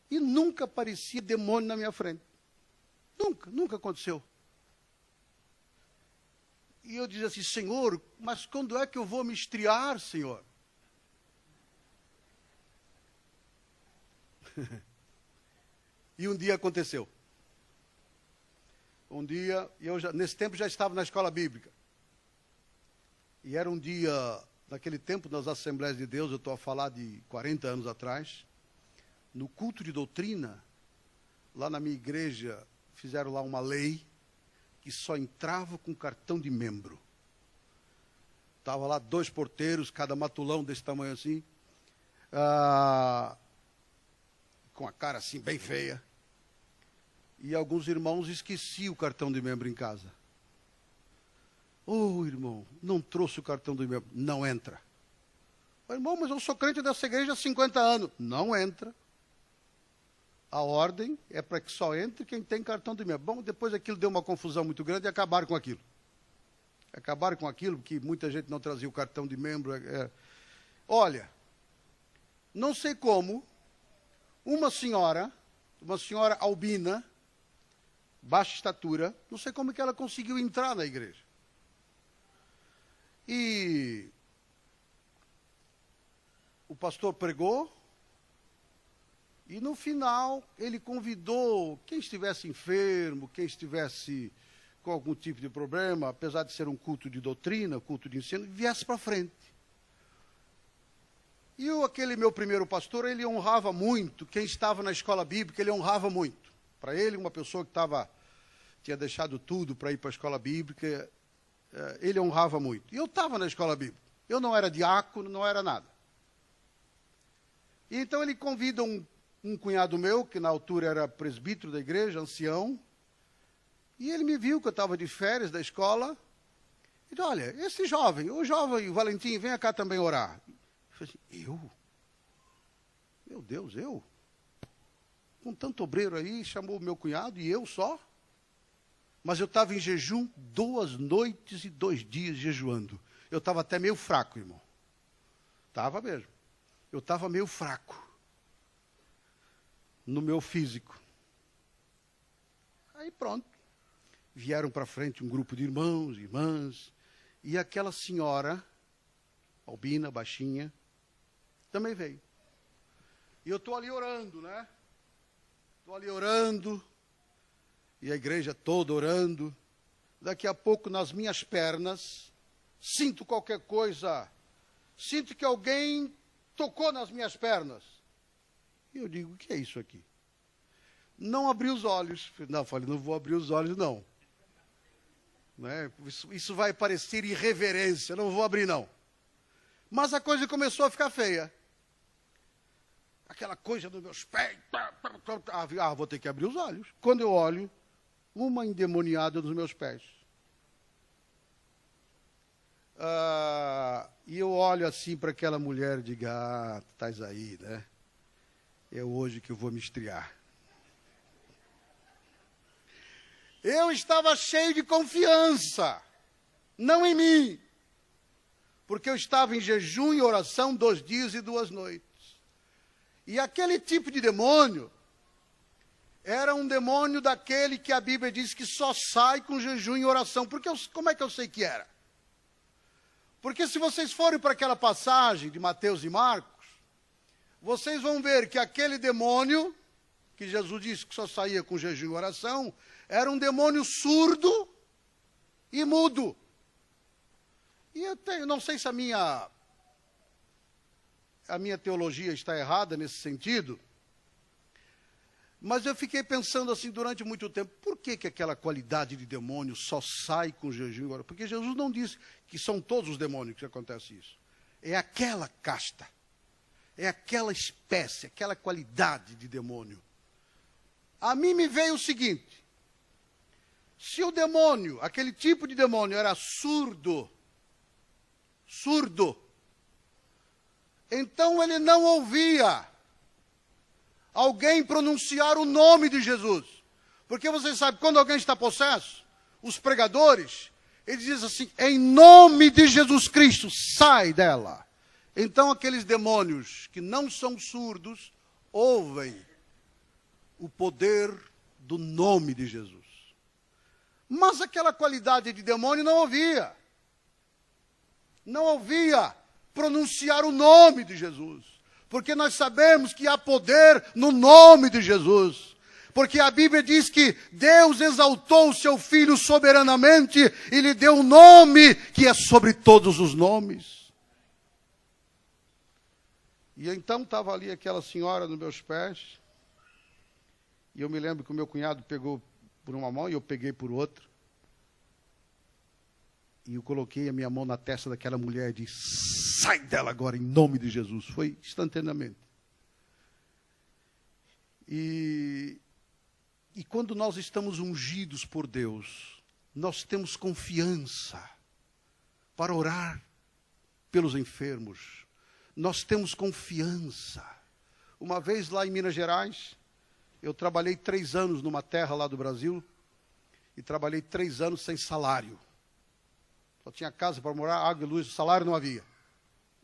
E nunca aparecia demônio na minha frente. Nunca aconteceu. E eu dizia assim, Senhor, mas quando é que eu vou me estriar, Senhor? E um dia aconteceu. Um dia, nesse tempo já estava na escola bíblica. E era um dia, naquele tempo, nas Assembleias de Deus, eu estou a falar de 40 anos atrás, no culto de doutrina, lá na minha igreja, fizeram lá uma lei que só entrava com cartão de membro. Estava lá 2 porteiros, cada matulão desse tamanho assim, com a cara assim bem feia. E alguns irmãos esqueciam o cartão de membro em casa. Oh, irmão, não trouxe o cartão de membro. Não entra. Oh, irmão, mas eu sou crente dessa igreja há 50 anos. Não entra. A ordem é para que só entre quem tem cartão de membro. Bom, depois aquilo deu uma confusão muito grande e acabaram com aquilo. Acabaram com aquilo, porque muita gente não trazia o cartão de membro. Olha, não sei como, uma senhora albina, baixa estatura, não sei como que ela conseguiu entrar na igreja. E o pastor pregou, e no final ele convidou quem estivesse enfermo, quem estivesse com algum tipo de problema, apesar de ser um culto de doutrina, culto de ensino, viesse para frente. E aquele meu primeiro pastor, ele honrava muito quem estava na escola bíblica, ele honrava muito. Para ele, uma pessoa que tinha deixado tudo para ir para a escola bíblica, ele honrava muito. E eu estava na escola bíblica. Eu não era diácono, não era nada. E então ele convida um cunhado meu, que na altura era presbítero da igreja, ancião, e ele me viu que eu estava de férias da escola, e disse, olha, esse jovem, o Valentim, venha cá também orar. Eu falei assim, eu? Meu Deus, eu? Com tanto obreiro aí, chamou o meu cunhado e eu só? Mas eu estava em jejum 2 noites e 2 dias jejuando. Eu estava até meio fraco, irmão. Estava mesmo. Eu estava meio fraco no meu físico. Aí pronto. Vieram para frente um grupo de irmãos e irmãs. E aquela senhora albina, baixinha, também veio. E eu estou ali orando, né? Estou ali orando, e a igreja toda orando. Daqui a pouco, nas minhas pernas, sinto qualquer coisa, sinto que alguém tocou nas minhas pernas. E eu digo, o que é isso aqui? Não abri os olhos. Não, falei, não vou abrir os olhos, não. Né? Isso vai parecer irreverência, não vou abrir, não. Mas a coisa começou a ficar feia. Aquela coisa nos meus pés. Vou ter que abrir os olhos. Quando eu olho, uma endemoniada nos meus pés. E eu olho assim para aquela mulher e digo, estás aí, né? É hoje que eu vou me estriar. Eu estava cheio de confiança, não em mim, porque eu estava em jejum e oração 2 dias e 2 noites. E aquele tipo de demônio era um demônio daquele que a Bíblia diz que só sai com jejum e oração. Porque como é que eu sei que era? Porque se vocês forem para aquela passagem de Mateus e Marcos, vocês vão ver que aquele demônio, que Jesus disse que só saía com jejum e oração, era um demônio surdo e mudo. E eu não sei se a minha teologia está errada nesse sentido, mas eu fiquei pensando assim durante muito tempo, por que aquela qualidade de demônio só sai com jejum e oração? Porque Jesus não disse que são todos os demônios que acontece isso. É aquela casta, é aquela espécie, aquela qualidade de demônio. A mim me veio o seguinte, se o demônio, aquele tipo de demônio era surdo, então ele não ouvia alguém pronunciar o nome de Jesus. Porque vocês sabem, quando alguém está possesso, os pregadores, eles dizem assim, em nome de Jesus Cristo, sai dela. Então aqueles demônios que não são surdos, ouvem o poder do nome de Jesus. Mas aquela qualidade de demônio não ouvia. Não ouvia pronunciar o nome de Jesus. Porque nós sabemos que há poder no nome de Jesus. Porque a Bíblia diz que Deus exaltou o seu Filho soberanamente e lhe deu um nome que é sobre todos os nomes. E então estava ali aquela senhora nos meus pés. E eu me lembro que o meu cunhado pegou por uma mão e eu peguei por outra. E eu coloquei a minha mão na testa daquela mulher e disse, sai dela agora em nome de Jesus. Foi instantaneamente. E quando nós estamos ungidos por Deus, nós temos confiança para orar pelos enfermos. Nós temos confiança. Uma vez lá em Minas Gerais, eu trabalhei 3 anos numa terra lá do Brasil e trabalhei 3 anos sem salário. Só tinha casa para morar, água e luz, salário não havia.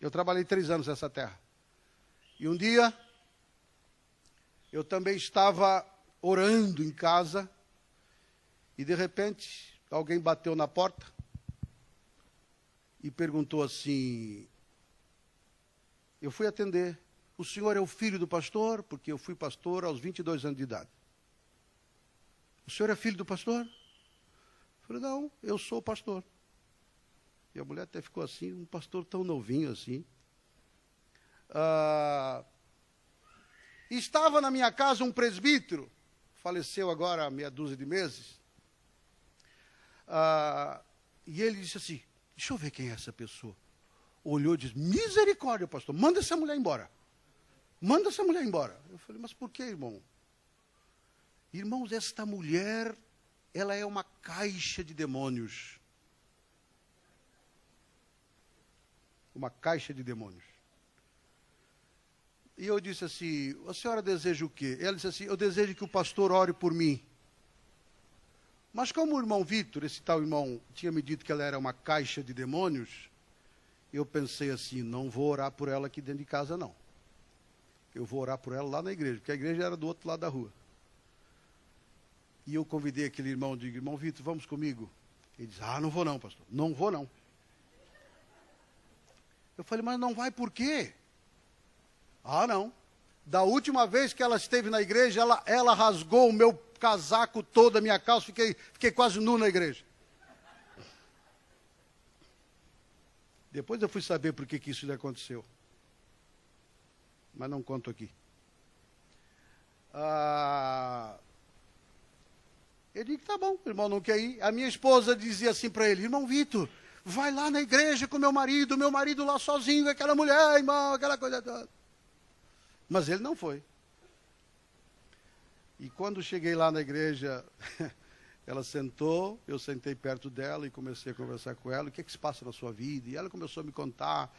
Eu trabalhei 3 anos nessa terra. E um dia, eu também estava orando em casa e de repente, alguém bateu na porta e perguntou assim, eu fui atender, o senhor é o filho do pastor? Porque eu fui pastor aos 22 anos de idade. O senhor é filho do pastor? Eu falei, não, eu sou o pastor. E a mulher até ficou assim, um pastor tão novinho assim. Estava na minha casa um presbítero, faleceu agora há meia dúzia de meses. E ele disse assim, deixa eu ver quem é essa pessoa. Olhou e disse, misericórdia, pastor, manda essa mulher embora. Manda essa mulher embora. Eu falei, mas por que, irmão? Irmãos, esta mulher, ela é uma caixa de demônios. Uma caixa de demônios. E eu disse assim, a senhora deseja o quê? Ela disse assim, eu desejo que o pastor ore por mim. Mas como o irmão Vitor, esse tal irmão, tinha me dito que ela era uma caixa de demônios, eu pensei assim, não vou orar por ela aqui dentro de casa, não. Eu vou orar por ela lá na igreja, porque a igreja era do outro lado da rua. E eu convidei aquele irmão, digo, irmão Vitor, vamos comigo? Ele disse, não vou não, pastor, não vou não. Eu falei, mas não vai por quê? Ah, não. Da última vez que ela esteve na igreja, ela rasgou o meu casaco todo, a minha calça, fiquei quase nu na igreja. Depois eu fui saber por que isso lhe aconteceu. Mas não conto aqui. Eu digo, tá bom, o irmão não quer ir. A minha esposa dizia assim para ele, irmão Vitor, vai lá na igreja com meu marido lá sozinho, aquela mulher, irmão, aquela coisa toda. Mas ele não foi. E quando cheguei lá na igreja, ela sentou, eu sentei perto dela e comecei a conversar com ela, o que se passa na sua vida? E ela começou a me contar.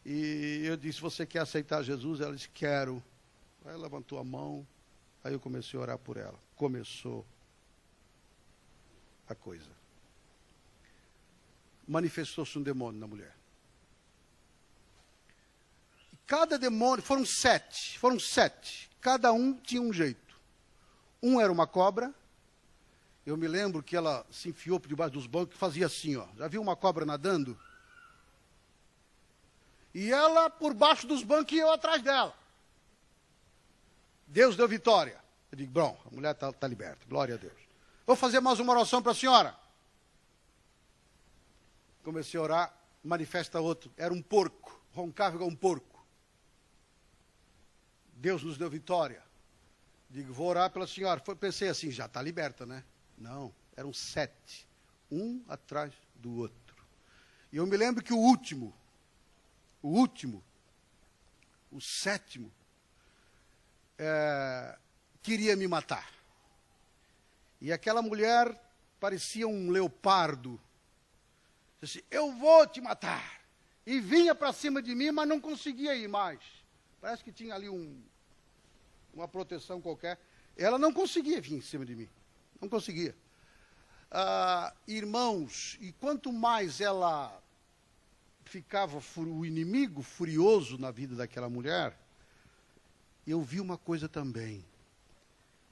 E eu disse, você quer aceitar Jesus? Ela disse, quero. Aí ela levantou a mão, aí eu comecei a orar por ela. Começou a coisa. Manifestou-se um demônio na mulher. Cada demônio, foram sete. Cada um tinha um jeito. Um era uma cobra. Eu me lembro que ela se enfiou por debaixo dos bancos e fazia assim, ó. Já viu uma cobra nadando? E ela por baixo dos bancos e eu atrás dela. Deus deu vitória. Eu digo, bom, a mulher está liberta, glória a Deus. Vou fazer mais uma oração para a senhora. Comecei a orar, manifesta outro. Era um porco, roncava igual um porco. Deus nos deu vitória. Digo, vou orar pela senhora. Pensei assim, já está liberta, né? Não, eram 7. Um atrás do outro. E eu me lembro que o sétimo, queria me matar. E aquela mulher parecia um leopardo. Disse, eu vou te matar. E vinha para cima de mim, mas não conseguia ir mais. Parece que tinha ali uma proteção qualquer. Ela não conseguia vir em cima de mim. Não conseguia. Irmãos, e quanto mais ela ficava o inimigo furioso na vida daquela mulher, eu vi uma coisa também.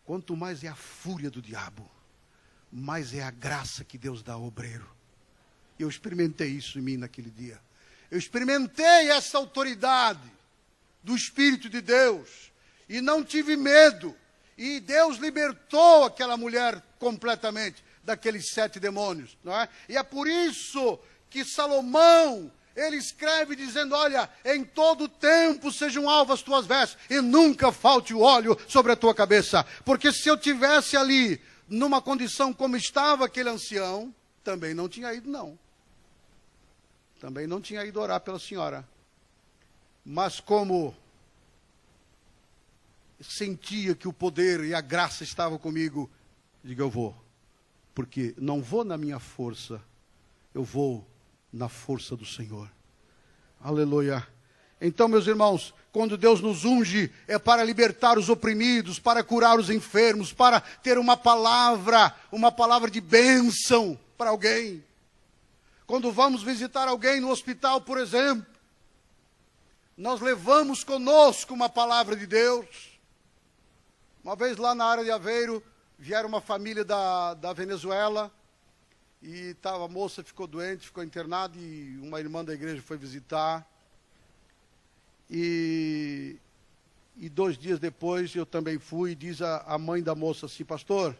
Quanto mais é a fúria do diabo, mais é a graça que Deus dá ao obreiro. Eu experimentei isso em mim naquele dia. Eu experimentei essa autoridade do Espírito de Deus e não tive medo. E Deus libertou aquela mulher completamente daqueles 7 demônios, não é? E é por isso que Salomão, ele escreve dizendo, olha, em todo tempo sejam alvas tuas vestes e nunca falte o óleo sobre a tua cabeça. Porque se eu tivesse ali, numa condição como estava aquele ancião, também não tinha ido, não. Também não tinha ido orar pela senhora. Mas como sentia que o poder e a graça estavam comigo, digo, eu vou. Porque não vou na minha força, eu vou na força do Senhor. Aleluia. Então, meus irmãos, quando Deus nos unge, é para libertar os oprimidos, para curar os enfermos, para ter uma palavra de bênção para alguém. Quando vamos visitar alguém no hospital, por exemplo, nós levamos conosco uma palavra de Deus. Uma vez lá na área de Aveiro, vieram uma família da Venezuela, e a moça ficou doente, ficou internada, e uma irmã da igreja foi visitar. E 2 dias depois eu também fui, e diz a mãe da moça assim, pastor,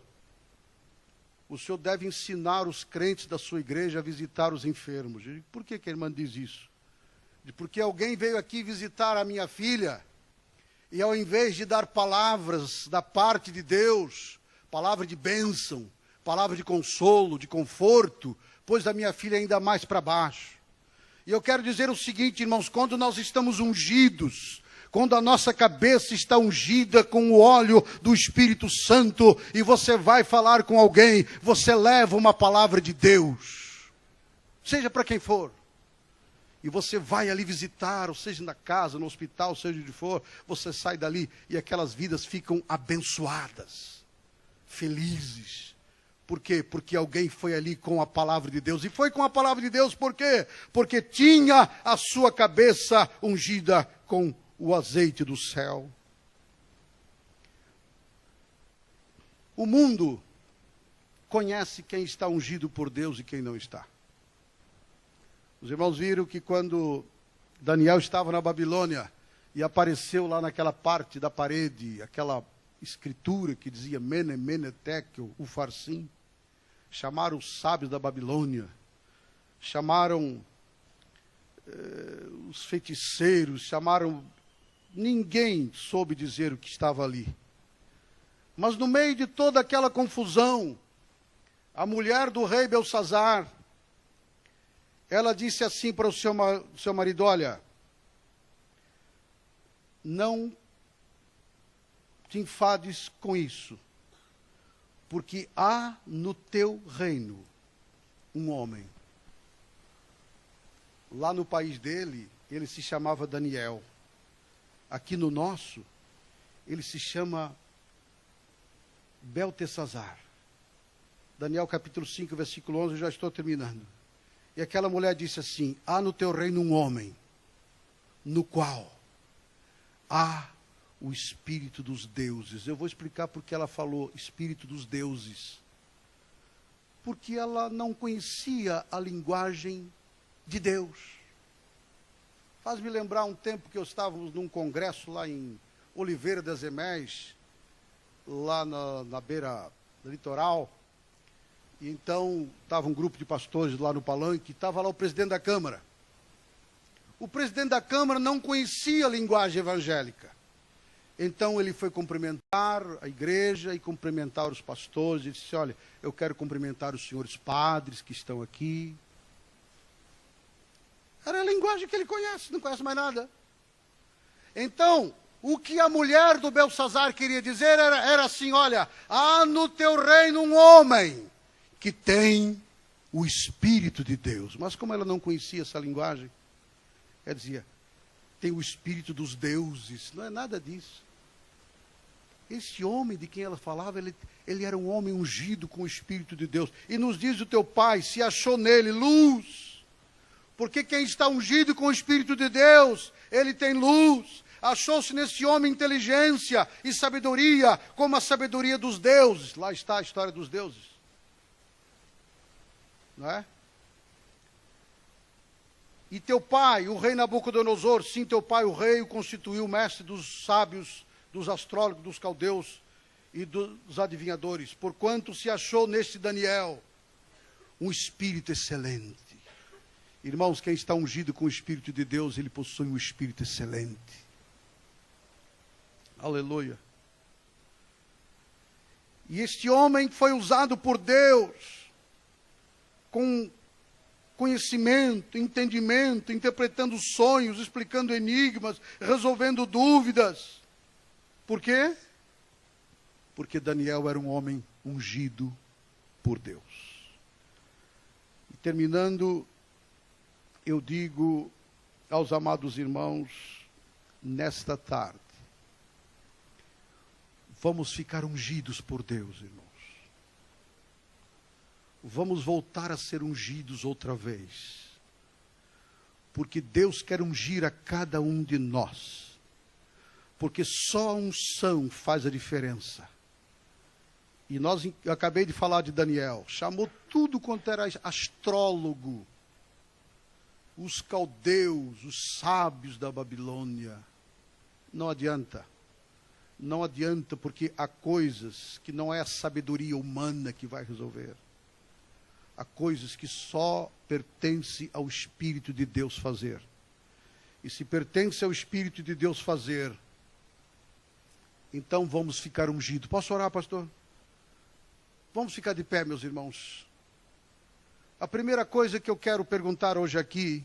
o senhor deve ensinar os crentes da sua igreja a visitar os enfermos. Eu digo, por que a irmã diz isso? Porque alguém veio aqui visitar a minha filha, e ao invés de dar palavras da parte de Deus, palavra de bênção, palavra de consolo, de conforto, pôs a minha filha ainda mais para baixo. E eu quero dizer o seguinte, irmãos, quando nós estamos ungidos, quando a nossa cabeça está ungida com o óleo do Espírito Santo, e você vai falar com alguém, você leva uma palavra de Deus, seja para quem for. E você vai ali visitar, ou seja na casa, no hospital, seja onde for, você sai dali e aquelas vidas ficam abençoadas, felizes. Por quê? Porque alguém foi ali com a palavra de Deus. E foi com a palavra de Deus por quê? Porque tinha a sua cabeça ungida com o azeite do céu. O mundo conhece quem está ungido por Deus e quem não está. Os irmãos viram que quando Daniel estava na Babilônia e apareceu lá naquela parte da parede, aquela escritura que dizia Mene, Mene, Tekel, Ufarsim. Chamaram os sábios da Babilônia, chamaram os feiticeiros, chamaram... Ninguém soube dizer o que estava ali. Mas no meio de toda aquela confusão, a mulher do rei Belsazar, ela disse assim para o seu marido, olha, não te enfades com isso, porque há no teu reino um homem. Lá no país dele, ele se chamava Daniel. Aqui no nosso, ele se chama Beltesazar. Daniel capítulo 5, versículo 11, eu já estou terminando. E aquela mulher disse assim, há no teu reino um homem, no qual há o Espírito dos deuses. Eu vou explicar porque ela falou Espírito dos deuses. Porque ela não conhecia a linguagem de Deus. Faz-me lembrar um tempo que eu estávamos num congresso lá em Oliveira das Eméis, lá na beira do litoral. E então estava um grupo de pastores lá no palanque, estava lá o presidente da Câmara. O presidente da Câmara não conhecia a linguagem evangélica. Então ele foi cumprimentar a igreja e cumprimentar os pastores. E disse, olha, eu quero cumprimentar os senhores padres que estão aqui. Era a linguagem que ele conhece, não conhece mais nada. Então, o que a mulher do Belsazar queria dizer era assim, olha, há no teu reino um homem que tem o Espírito de Deus. Mas como ela não conhecia essa linguagem, ela dizia, tem o Espírito dos deuses. Não é nada disso. Esse homem de quem ela falava, ele era um homem ungido com o Espírito de Deus. E nos diz o teu pai, se achou nele luz. Porque quem está ungido com o Espírito de Deus, ele tem luz. Achou-se nesse homem inteligência e sabedoria, como a sabedoria dos deuses. Lá está a história dos deuses. Não é? E teu pai, o rei Nabucodonosor, sim, teu pai, o rei, o constituiu mestre dos sábios, dos astrólogos, dos caldeus e dos adivinhadores, porquanto se achou neste Daniel um espírito excelente. Irmãos, quem está ungido com o Espírito de Deus, ele possui um espírito excelente. Aleluia. E este homem foi usado por Deus com conhecimento, entendimento, interpretando sonhos, explicando enigmas, resolvendo dúvidas. Por quê? Porque Daniel era um homem ungido por Deus. E terminando, eu digo aos amados irmãos, nesta tarde, vamos ficar ungidos por Deus, irmãos. Vamos voltar a ser ungidos outra vez. Porque Deus quer ungir a cada um de nós. Porque só a unção faz a diferença. E eu acabei de falar de Daniel. Chamou tudo quanto era astrólogo. Os caldeus, os sábios da Babilônia. Não adianta. Não adianta, porque há coisas que não é a sabedoria humana que vai resolver. Há coisas que só pertence ao Espírito de Deus fazer. E se pertence ao Espírito de Deus fazer, então vamos ficar ungidos. Posso orar, pastor? Vamos ficar de pé, meus irmãos. A primeira coisa que eu quero perguntar hoje aqui